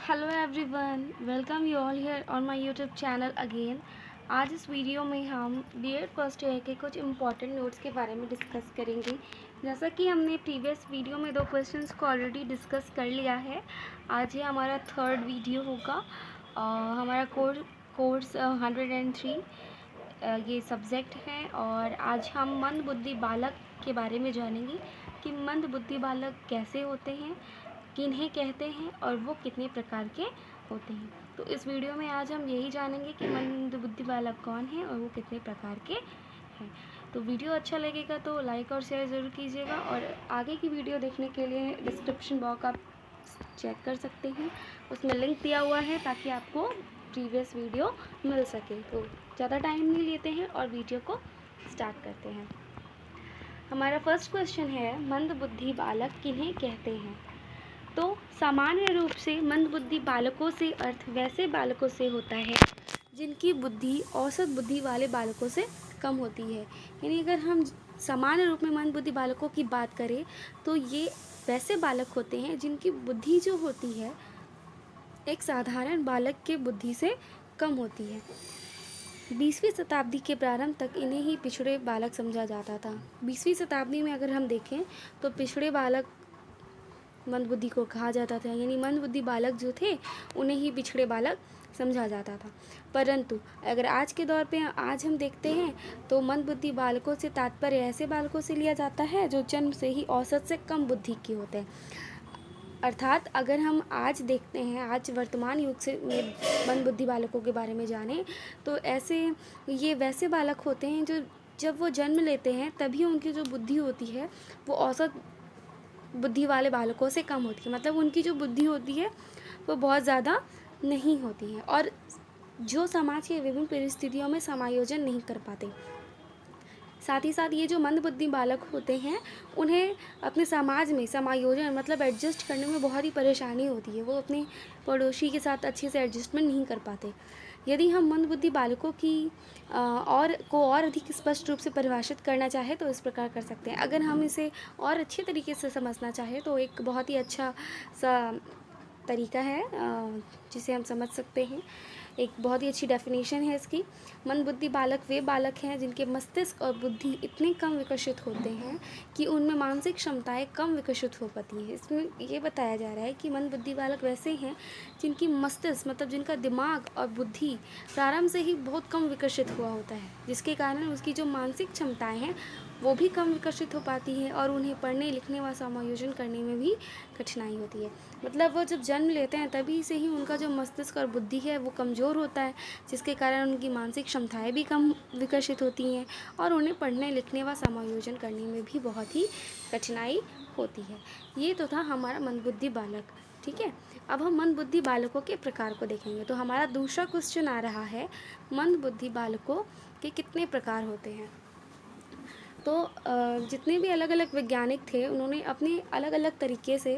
Hello everyone, welcome you all here on my YouTube channel again. आज इस video में हम बीएड फर्स्ट ईयर के कुछ इम्पॉर्टेंट नोट्स के बारे में डिस्कस करेंगे। जैसा कि हमने प्रीवियस वीडियो में 2 क्वेश्चंस को ऑलरेडी डिस्कस कर लिया है, आज ये हमारा थर्ड वीडियो होगा। हमारा कोर्स 103 ये सब्जेक्ट है और आज हम मंदबुद्धि बालक के बारे में जानेंगे कि मंदबुद्धि बालक कैसे होते हैं, किन्हें कहते हैं और वो कितने प्रकार के होते हैं। तो इस वीडियो में आज हम यही जानेंगे कि मंदबुद्धि बालक कौन है और वो कितने प्रकार के हैं। तो वीडियो अच्छा लगेगा तो लाइक और शेयर ज़रूर कीजिएगा और आगे की वीडियो देखने के लिए डिस्क्रिप्शन बॉक्स आप चेक कर सकते हैं, उसमें लिंक दिया हुआ है ताकि आपको प्रीवियस वीडियो मिल सके। तो ज़्यादा टाइम नहीं लेते हैं और वीडियो को स्टार्ट करते हैं। हमारा फर्स्ट क्वेश्चन है, मंदबुद्धि बालक किन्हें कहते हैं। तो सामान्य रूप से मंदबुद्धि बालकों से अर्थ वैसे बालकों से होता है जिनकी बुद्धि औसत बुद्धि वाले बालकों से कम होती है। यानी अगर हम सामान्य रूप में मंदबुद्धि बालकों की बात करें तो ये वैसे बालक होते हैं जिनकी बुद्धि जो होती है एक साधारण बालक के बुद्धि से कम होती है। 20वीं शताब्दी के प्रारंभ तक इन्हें ही पिछड़े बालक समझा जाता था। 20वीं शताब्दी में अगर हम देखें तो पिछड़े बालक मंदबुद्धि को कहा जाता था, यानी मंदबुद्धि बालक जो थे उन्हें ही पिछड़े बालक समझा जाता था। परंतु अगर आज के दौर पे आज हम देखते हैं तो मंदबुद्धि बालकों से तात्पर्य ऐसे बालकों से लिया जाता है जो जन्म से ही औसत से कम बुद्धि के होते हैं। अर्थात अगर हम आज देखते हैं, आज वर्तमान युग से मंदबुद्धि बालकों के बारे में जानें तो ऐसे ये वैसे बालक होते हैं जो जब वो जन्म लेते हैं तभी उनकी जो बुद्धि होती है वो औसत बुद्धि वाले बालकों से कम होती है। मतलब उनकी जो बुद्धि होती है वो बहुत ज़्यादा नहीं होती है और जो समाज के विभिन्न परिस्थितियों में समायोजन नहीं कर पाते। साथ ही साथ ये जो मंदबुद्धि बालक होते हैं उन्हें अपने समाज में समायोजन मतलब एडजस्ट करने में बहुत ही परेशानी होती है। वो अपने पड़ोसी के साथ अच्छे से एडजस्टमेंट नहीं कर पाते। यदि हम मंदबुद्धि बालकों की और अधिक स्पष्ट रूप से परिभाषित करना चाहें तो इस प्रकार कर सकते हैं। अगर हम इसे और अच्छे तरीके से समझना चाहें तो एक बहुत ही अच्छा सा तरीका है जिसे हम समझ सकते हैं। एक बहुत ही अच्छी डेफिनेशन है इसकी। मंदबुद्धि बालक वे बालक हैं जिनके मस्तिष्क और बुद्धि इतने कम विकसित होते हैं कि उनमें मानसिक क्षमताएं कम विकसित हो पाती हैं। इसमें ये बताया जा रहा है कि मंदबुद्धि बालक वैसे हैं जिनकी मस्तिष्क मतलब जिनका दिमाग और बुद्धि प्रारंभ से ही बहुत कम विकसित हुआ होता है, जिसके कारण उसकी जो मानसिक क्षमताएं हैं वो भी कम विकसित हो पाती हैं और उन्हें पढ़ने लिखने व समायोजन करने में भी कठिनाई होती है। मतलब वो जब जन्म लेते हैं तभी से ही उनका जो मस्तिष्क और बुद्धि है वो कमज़ोर होता है, जिसके कारण उनकी मानसिक क्षमताएं भी कम विकसित होती हैं और उन्हें पढ़ने लिखने व समायोजन करने में भी बहुत ही कठिनाई होती है। ये तो था हमारा मंदबुद्धि बालक। ठीक है, अब हम मंदबुद्धि बालकों के प्रकार को देखेंगे। तो हमारा दूसरा क्वेश्चन आ रहा है, मंदबुद्धि बालकों के कितने प्रकार होते हैं। तो जितने भी अलग अलग वैज्ञानिक थे उन्होंने अपने अलग अलग तरीके से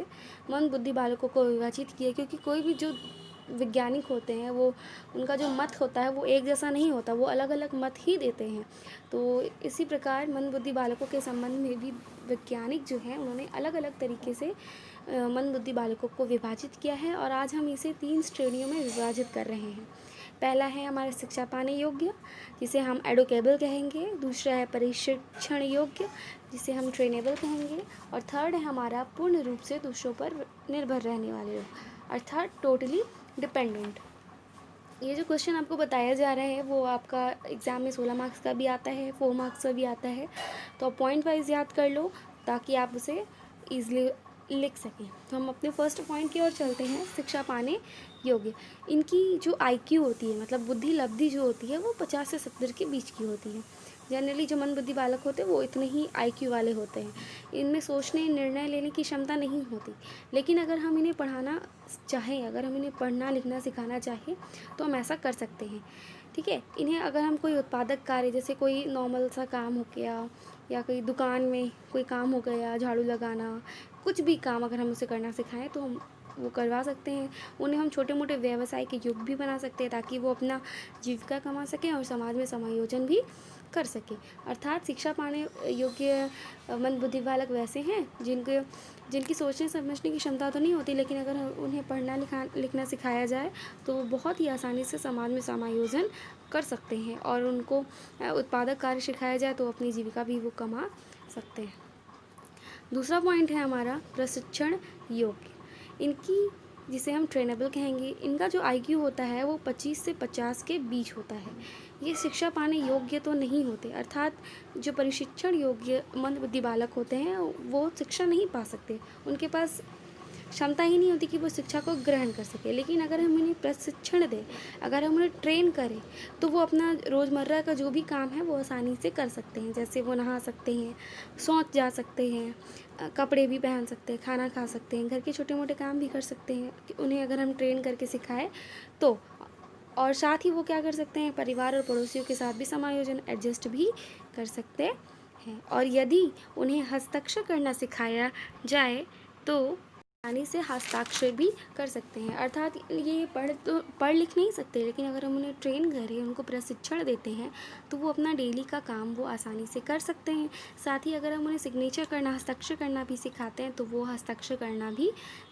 मंदबुद्धि बालकों को विभाजित किया, क्योंकि कोई भी जो वैज्ञानिक होते हैं वो उनका जो मत होता है वो एक जैसा नहीं होता, वो अलग अलग मत ही देते हैं। तो इसी प्रकार मंदबुद्धि बालकों के संबंध में भी वैज्ञानिक जो हैं उन्होंने अलग अलग तरीके से मंदबुद्धि बालकों को विभाजित किया है और आज हम इसे 3 श्रेणियों में विभाजित कर रहे हैं। पहला है हमारा शिक्षा पाने योग्य, जिसे हम एडुकेबल कहेंगे। दूसरा है प्रशिक्षण योग्य, जिसे हम ट्रेनेबल कहेंगे। और थर्ड है हमारा पूर्ण रूप से दूसरों पर निर्भर रहने वाले लोग, अर्थात टोटली डिपेंडेंट। ये जो क्वेश्चन आपको बताया जा रहा है वो आपका एग्ज़ाम में 16 मार्क्स का भी आता है, 4 मार्क्स का भी आता है। तो पॉइंट वाइज याद कर लो ताकि आप उसे ईजिली लिख सकें। तो हम अपने फर्स्ट पॉइंट की ओर चलते हैं, शिक्षा पाने योग्य। इनकी जो आईक्यू होती है मतलब बुद्धि लब्धि जो होती है वो 50 से 70 के बीच की होती है। जनरली जो मंदबुद्धि बालक होते हैं वो इतने ही आईक्यू वाले होते हैं। इनमें सोचने निर्णय लेने की क्षमता नहीं होती, लेकिन अगर हम इन्हें पढ़ाना चाहें, अगर हम इन्हें पढ़ना लिखना सिखाना चाहें तो हम ऐसा कर सकते हैं। ठीक है, इन्हें अगर हम कोई उत्पादक कार्य जैसे कोई नॉर्मल सा काम हो गया या कोई दुकान में कोई काम हो गया, झाड़ू लगाना, कुछ भी काम अगर हम उसे करना सिखाएं तो वो करवा सकते हैं। उन्हें हम छोटे मोटे व्यवसाय के योग भी बना सकते हैं ताकि वो अपना जीविका कमा सकें और समाज में समायोजन भी कर सकें। अर्थात शिक्षा पाने योग्य मंदबुद्धि बालक वैसे हैं जिनकी सोचने समझने की क्षमता तो नहीं होती, लेकिन अगर उन्हें पढ़ना लिखना सिखाया जाए तो वो बहुत ही आसानी से समाज में समायोजन कर सकते हैं, और उनको उत्पादक कार्य सिखाया जाए तो अपनी जीविका भी वो कमा सकते हैं। दूसरा पॉइंट है हमारा प्रशिक्षण योग्य। इनकी, जिसे हम ट्रेनेबल कहेंगे, इनका जो IQ होता है वो 25 से 50 के बीच होता है। ये शिक्षा पाने योग्य तो नहीं होते, अर्थात जो प्रशिक्षण योग्य मंदबुद्धि बालक होते हैं वो शिक्षा नहीं पा सकते, उनके पास क्षमता ही नहीं होती कि वो शिक्षा को ग्रहण कर सके। लेकिन अगर हम इन्हें प्रशिक्षण दें, अगर हम उन्हें ट्रेन करें, तो वो अपना रोज़मर्रा का जो भी काम है वो आसानी से कर सकते हैं। जैसे वो नहा सकते हैं, शौच जा सकते हैं, कपड़े भी पहन सकते हैं, खाना खा सकते हैं, घर के छोटे मोटे काम भी कर सकते हैं उन्हें अगर हम ट्रेन करके सिखाएं तो। और साथ ही वो क्या कर सकते हैं, परिवार और पड़ोसियों के साथ भी समायोजन एडजस्ट भी कर सकते हैं। और यदि उन्हें हस्ताक्षर करना सिखाया जाए तो आसानी से हस्ताक्षर भी कर सकते हैं। अर्थात ये पढ़ लिख नहीं सकते, लेकिन अगर हम उन्हें ट्रेन करें, उनको प्रशिक्षण देते हैं तो वो अपना डेली का काम वो आसानी से कर सकते हैं। साथ ही अगर हम उन्हें सिग्नेचर करना, हस्ताक्षर करना भी सिखाते हैं तो वो हस्ताक्षर करना भी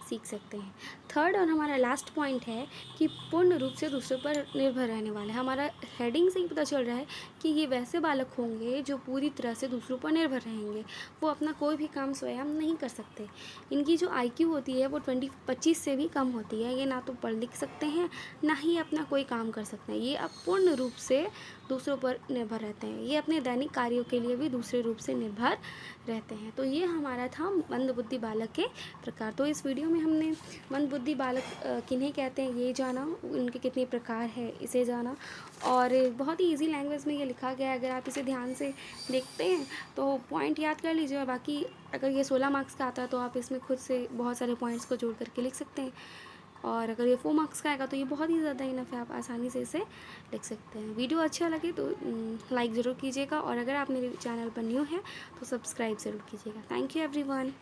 सीख सकते हैं। थर्ड और हमारा लास्ट पॉइंट है कि पूर्ण रूप से दूसरों पर निर्भर रहने वाले। हमारा हेडिंग से ही पता चल रहा है कि ये वैसे बालक होंगे जो पूरी तरह से दूसरों पर निर्भर रहेंगे, वो अपना कोई भी काम स्वयं नहीं कर सकते। इनकी जो IQ होती है वो 25 से भी कम होती है। ये ना तो पढ़ लिख सकते हैं, ना ही अपना कोई काम कर सकते हैं। ये अब पूर्ण रूप से दूसरों पर निर्भर रहते हैं। ये अपने दैनिक कार्यों के लिए भी दूसरे रूप से निर्भर रहते हैं। तो ये हमारा था मंदबुद्धि बालक के प्रकार। तो इस वीडियो में हमने मंदबुद्धि बालक किन्हें कहते हैं ये जाना, उनके कितने प्रकार है इसे जाना, और बहुत ही ईजी लैंग्वेज में ये लिखा गया है। अगर आप इसे ध्यान से देखते हैं तो पॉइंट याद कर लीजिए, और बाकी अगर ये 16 मार्क्स का आता है तो आप इसमें खुद से बहुत सारे पॉइंट्स को जोड़ करके लिख सकते हैं। और अगर ये 4 मार्क्स का आएगा तो ये बहुत ही ज़्यादा इनफ है, आप आसानी से इसे लिख सकते हैं। वीडियो अच्छा लगे तो लाइक ज़रूर कीजिएगा, और अगर आप मेरे चैनल पर न्यू हैं तो सब्सक्राइब ज़रूर कीजिएगा। Thank you everyone.